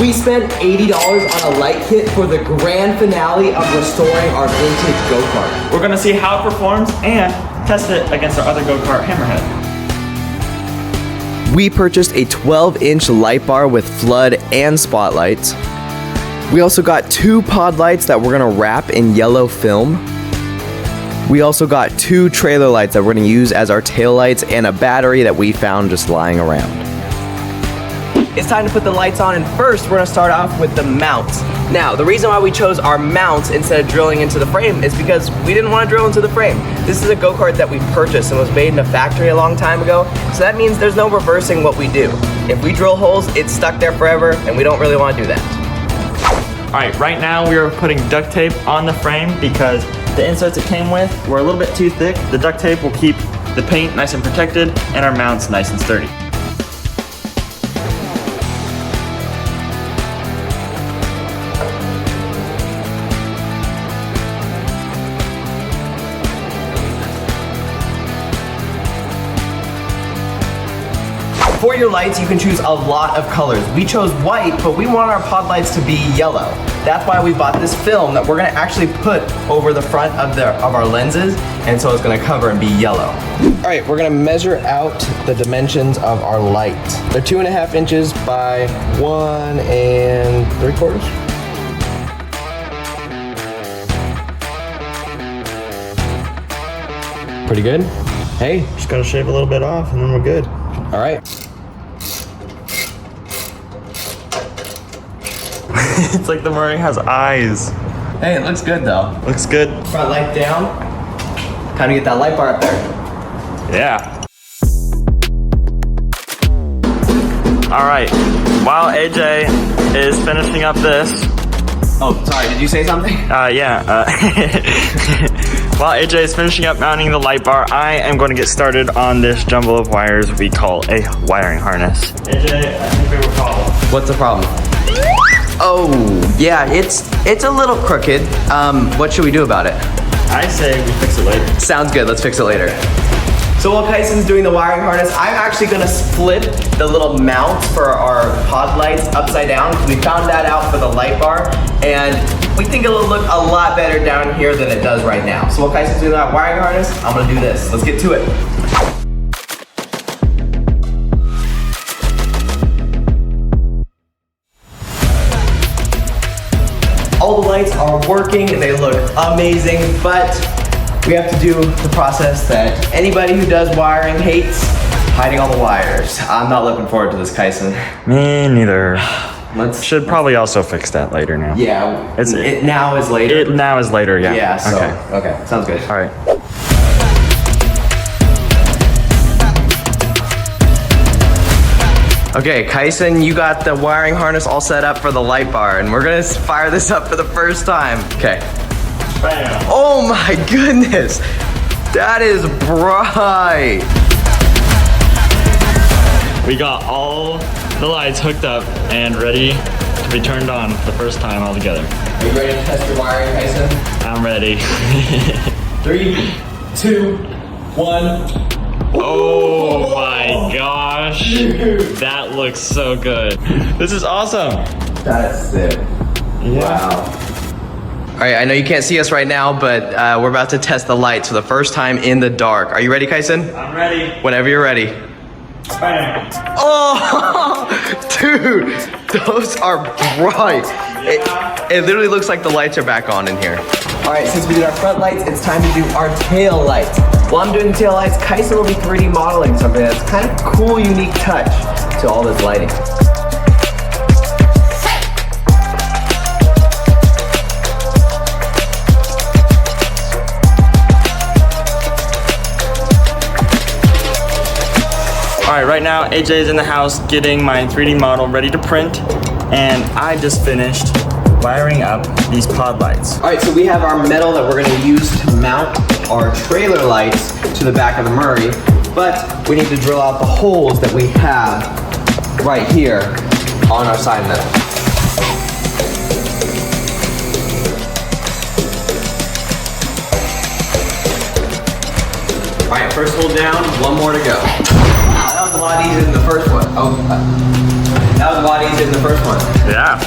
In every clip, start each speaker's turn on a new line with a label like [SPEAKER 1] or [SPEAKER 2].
[SPEAKER 1] We spent $80 on a light kit for the grand finale of restoring our vintage go-kart.
[SPEAKER 2] We're gonna see how it performs and test it against our other Go Kart Hammerhead.
[SPEAKER 1] We purchased a 12-inch light bar with flood and spotlights. We also got 2 pod lights that we're gonna wrap in yellow film. We also got 2 trailer lights that we're gonna use as our tail lights and a battery that we found just lying around. It's time to put the lights on, and first we're gonna start off with the mounts. Now, the reason why we chose our mounts instead of drilling into the frame is because we didn't want to drill into the frame. This is a go-kart that we purchased and was made in a factory a long time ago, so that means there's no reversing what we do. If we drill holes, it's stuck there forever, and we don't really want to do that.
[SPEAKER 2] All right, right now we are putting duct tape on the frame because the inserts it came with were a little bit too thick. The duct tape will keep the paint nice and protected and our mounts nice and sturdy.
[SPEAKER 1] For your lights, you can choose a lot of colors. We chose white, but we want our pod lights to be yellow. That's why we bought this film that we're gonna actually put over the front of our lenses, and so it's gonna cover and be yellow. All right, we're gonna measure out the dimensions of our light. They're 2.5 inches by 1 3/4. Pretty good. Hey,
[SPEAKER 2] Just gotta shave a little bit off and then we're good.
[SPEAKER 1] all right.
[SPEAKER 2] It's like the Murray has eyes.
[SPEAKER 1] Hey, it looks good though.
[SPEAKER 2] Looks good.
[SPEAKER 1] Front light down. Time to get that light bar up there.
[SPEAKER 2] Yeah. All right, while AJ is finishing up this.
[SPEAKER 1] Oh, sorry, did you say something?
[SPEAKER 2] Yeah. While AJ is finishing up mounting the light bar, I am going to get started on this jumble of wires we call a wiring harness. AJ, I think we were called.
[SPEAKER 1] What's the problem? Oh, yeah, it's a little crooked. What should we do about it?
[SPEAKER 2] I say we fix it later.
[SPEAKER 1] Sounds good, let's fix it later. So while Kyson's doing the wiring harness, I'm actually gonna split the little mounts for our pod lights upside down. We found that out for the light bar, and we think it'll look a lot better down here than it does right now. So while Kyson's doing that wiring harness, I'm gonna do this. Let's get to it. All the lights are working, they look amazing, but we have to do the process that anybody who does wiring hates, hiding all the wires. I'm not looking forward to this, Kyson.
[SPEAKER 2] Me neither. Should probably
[SPEAKER 1] let's
[SPEAKER 2] also fix that later now.
[SPEAKER 1] Yeah,
[SPEAKER 2] It's-
[SPEAKER 1] it now is later.
[SPEAKER 2] It now is later, yeah.
[SPEAKER 1] Yeah, so,
[SPEAKER 2] Okay.
[SPEAKER 1] okay, sounds good.
[SPEAKER 2] All right.
[SPEAKER 1] Okay, Kyson, you got the wiring harness all set up for the light bar, and we're gonna fire this up for the first time. Okay.
[SPEAKER 2] Bam.
[SPEAKER 1] Oh my goodness, that is bright.
[SPEAKER 2] We got all the lights hooked up and ready to be turned on for the first time all together.
[SPEAKER 1] Are you ready to test your wiring, Kyson?
[SPEAKER 2] I'm ready.
[SPEAKER 1] 3, 2, 1.
[SPEAKER 2] Oh my gosh. That looks so good. This is awesome.
[SPEAKER 1] That's sick.
[SPEAKER 2] Yeah.
[SPEAKER 1] Wow. All right, I know you can't see us right now, but we're about to test the lights for the first time in the dark. Are you ready, Kyson?
[SPEAKER 2] I'm ready.
[SPEAKER 1] Whenever you're ready.
[SPEAKER 2] Bam.
[SPEAKER 1] Oh, dude, those are bright. It literally looks like the lights are back on in here. All right, since we did our front lights, it's time to do our tail lights. While I'm doing the tail lights, Kyson will be 3D modeling something that's kind of cool, unique touch to all this lighting.
[SPEAKER 2] All right, right now AJ is in the house getting my 3D model ready to print, and I just finished wiring up these pod lights.
[SPEAKER 1] All right, so we have our metal that we're gonna use to mount our trailer lights to the back of the Murray, but we need to drill out the holes that we have right here on our side metal. All right, first hole down, one more to go. Wow, that was a lot easier than the first one. Oh. That was a lot easier than the first one.
[SPEAKER 2] Yeah.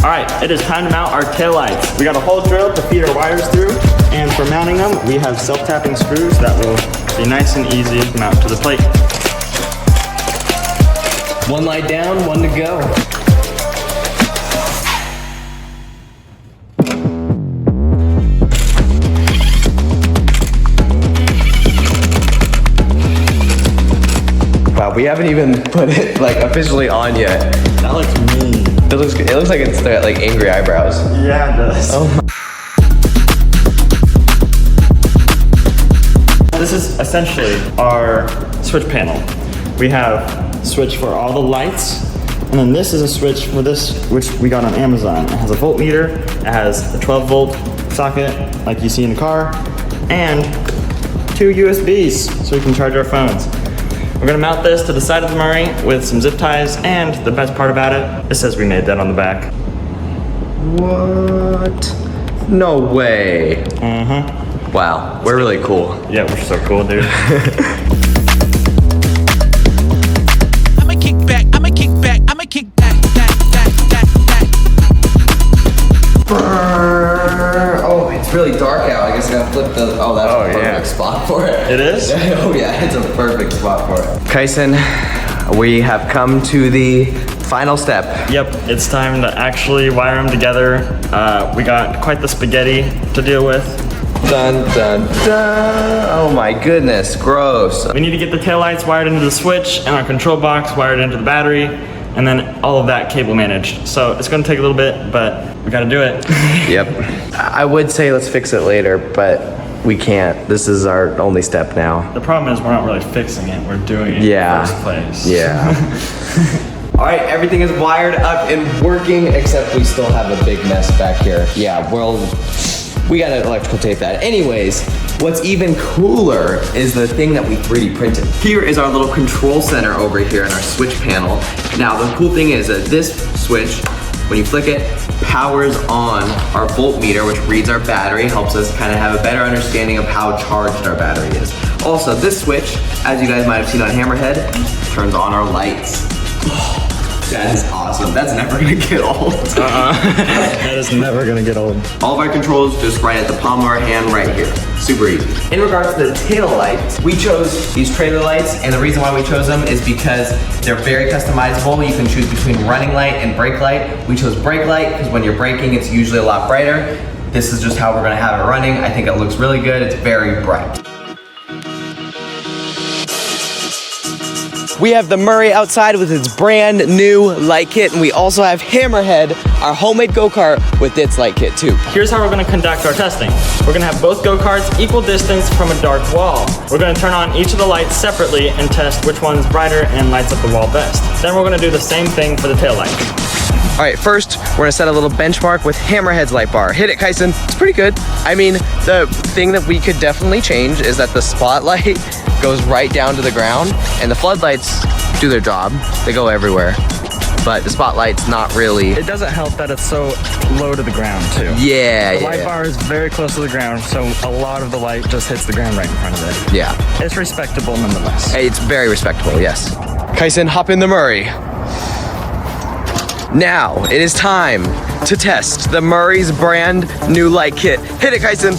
[SPEAKER 2] All right, it is time to mount our taillights. We got a hole drilled to feed our wires through, and for mounting them, we have self-tapping screws that will be nice and easy to mount to the plate.
[SPEAKER 1] One light down, one to go. Wow, we haven't even put it like officially on yet.
[SPEAKER 2] That looks mean.
[SPEAKER 1] It looks like it's like angry eyebrows.
[SPEAKER 2] Yeah, it does.
[SPEAKER 1] Oh my.
[SPEAKER 2] This is essentially our switch panel. We have a switch for all the lights, and then this is a switch for this, which we got on Amazon. It has a voltmeter, it has a 12-volt socket, like you see in the car, and 2 USBs, so we can charge our phones. We're gonna mount this to the side of the Murray with some zip ties, and the best part about it says we made that on the back.
[SPEAKER 1] What? No way. Wow, we're really cool.
[SPEAKER 2] Yeah, we're so cool, dude.
[SPEAKER 1] Oh, it's really dark out. I guess I gotta flip the. Oh, that's a perfect spot for it.
[SPEAKER 2] It is?
[SPEAKER 1] Oh yeah, it's a perfect spot for it. Kyson, we have come to the final step.
[SPEAKER 2] Yep, it's time to actually wire them together. We got quite the spaghetti to deal with.
[SPEAKER 1] Dun dun dun. Oh my goodness, gross.
[SPEAKER 2] We need to get the taillights wired into the switch and our control box wired into the battery, and then all of that cable managed. So it's gonna take a little bit, but we gotta do it.
[SPEAKER 1] Yep. I would say let's fix it later, but we can't. This is our only step now.
[SPEAKER 2] The problem is we're not really fixing it, we're doing it
[SPEAKER 1] Yeah.
[SPEAKER 2] in the first place.
[SPEAKER 1] Yeah. All right, everything is wired up and working, except we still have a big mess back here. Yeah, we gotta electrical tape that. Anyways, what's even cooler is the thing that we 3D printed. Here is our little control center over here in our switch panel. Now, the cool thing is that this switch, when you flick it, powers on our voltmeter, which reads our battery, helps us kind of have a better understanding of how charged our battery is. Also, this switch, as you guys might have seen on Hammerhead, turns on our lights. That is awesome. That's never gonna get old.
[SPEAKER 2] That is never gonna get old.
[SPEAKER 1] All of our controls just right at the palm of our hand right here. Super easy. In regards to the tail lights, we chose these trailer lights, and the reason why we chose them is because they're very customizable. You can choose between running light and brake light. We chose brake light because when you're braking, it's usually a lot brighter. This is just how we're gonna have it running. I think it looks really good. It's very bright. We have the Murray outside with its brand new light kit, and we also have Hammerhead, our homemade go-kart, with its light kit too.
[SPEAKER 2] Here's how we're gonna conduct our testing. We're gonna have both go-karts equal distance from a dark wall. We're gonna turn on each of the lights separately and test which one's brighter and lights up the wall best. Then we're gonna do the same thing for the tail lights.
[SPEAKER 1] All right, first, we're gonna set a little benchmark with Hammerhead's light bar. Hit it, Kyson. It's pretty good. I mean, the thing that we could definitely change is that the spotlight goes right down to the ground, and the floodlights do their job. They go everywhere. But the spotlight's not really.
[SPEAKER 2] It doesn't help that it's so low to the ground too.
[SPEAKER 1] Yeah,
[SPEAKER 2] The light bar is very close to the ground, so a lot of the light just hits the ground right in front of it.
[SPEAKER 1] Yeah.
[SPEAKER 2] It's respectable nonetheless.
[SPEAKER 1] Hey, it's very respectable, yes. Kyson, hop in the Murray. Now, it is time to test the Murray's brand new light kit. Hit it, Kyson.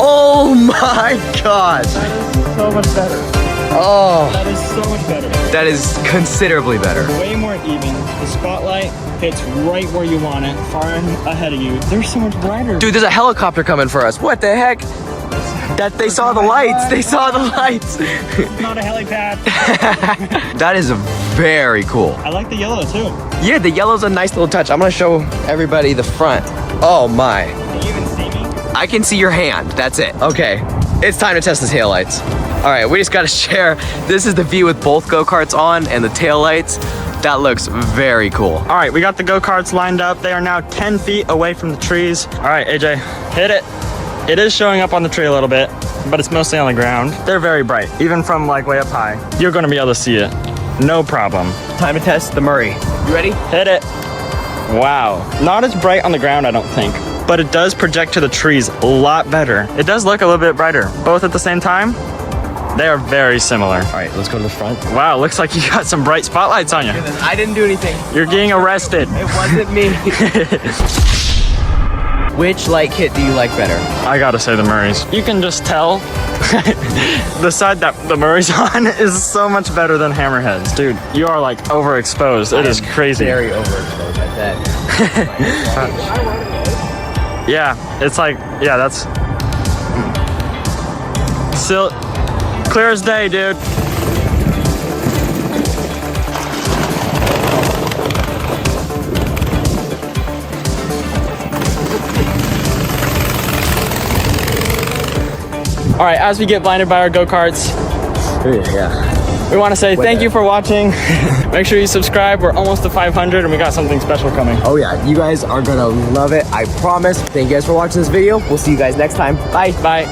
[SPEAKER 1] Oh my God.
[SPEAKER 2] That is so much better.
[SPEAKER 1] Oh,
[SPEAKER 2] That is so much better.
[SPEAKER 1] that is considerably better.
[SPEAKER 2] Way more even. The spotlight hits right where you want it, far ahead of you. They're so much brighter.
[SPEAKER 1] Dude, there's a helicopter coming for us. What the heck? That they saw the lights. They saw the lights.
[SPEAKER 2] Not a helipad.
[SPEAKER 1] That is very cool.
[SPEAKER 2] I like the yellow too.
[SPEAKER 1] Yeah, the yellow's a nice little touch. I'm gonna show everybody the front. Oh my.
[SPEAKER 2] Can you even see me?
[SPEAKER 1] I can see your hand. That's it. Okay, it's time to test the taillights. All right, we just gotta share. This is the view with both go-karts on and the taillights. That looks very cool.
[SPEAKER 2] All right, we got the go-karts lined up. They are now 10 feet away from the trees. All right, AJ, hit it. It is showing up on the tree a little bit, but it's mostly on the ground. They're very bright, even from like way up high. You're gonna be able to see it. No problem.
[SPEAKER 1] Time to test the Murray. You ready?
[SPEAKER 2] Hit it. Wow. Not as bright on the ground, I don't think, but it does project to the trees a lot better. It does look a little bit brighter. Both at the same time? They are very similar.
[SPEAKER 1] All right, let's go to the front.
[SPEAKER 2] Wow, looks like you got some bright spotlights on you.
[SPEAKER 1] I didn't do anything.
[SPEAKER 2] You're getting arrested.
[SPEAKER 1] It wasn't me. Which light kit do you like better?
[SPEAKER 2] I gotta say the Murray's. You can just tell the side that the Murray's on is so much better than Hammerhead's. Dude, you are like overexposed. It is crazy.
[SPEAKER 1] Very overexposed, I bet.
[SPEAKER 2] Yeah, it's like, yeah, that's still clear as day, dude. All right, as we get blinded by our go-karts, we want to say thank you for watching. Make sure you subscribe. We're almost to 500 and we got something special coming.
[SPEAKER 1] Oh yeah, you guys are gonna love it, I promise. Thank you guys for watching this video. We'll see you guys next time. Bye.
[SPEAKER 2] Bye.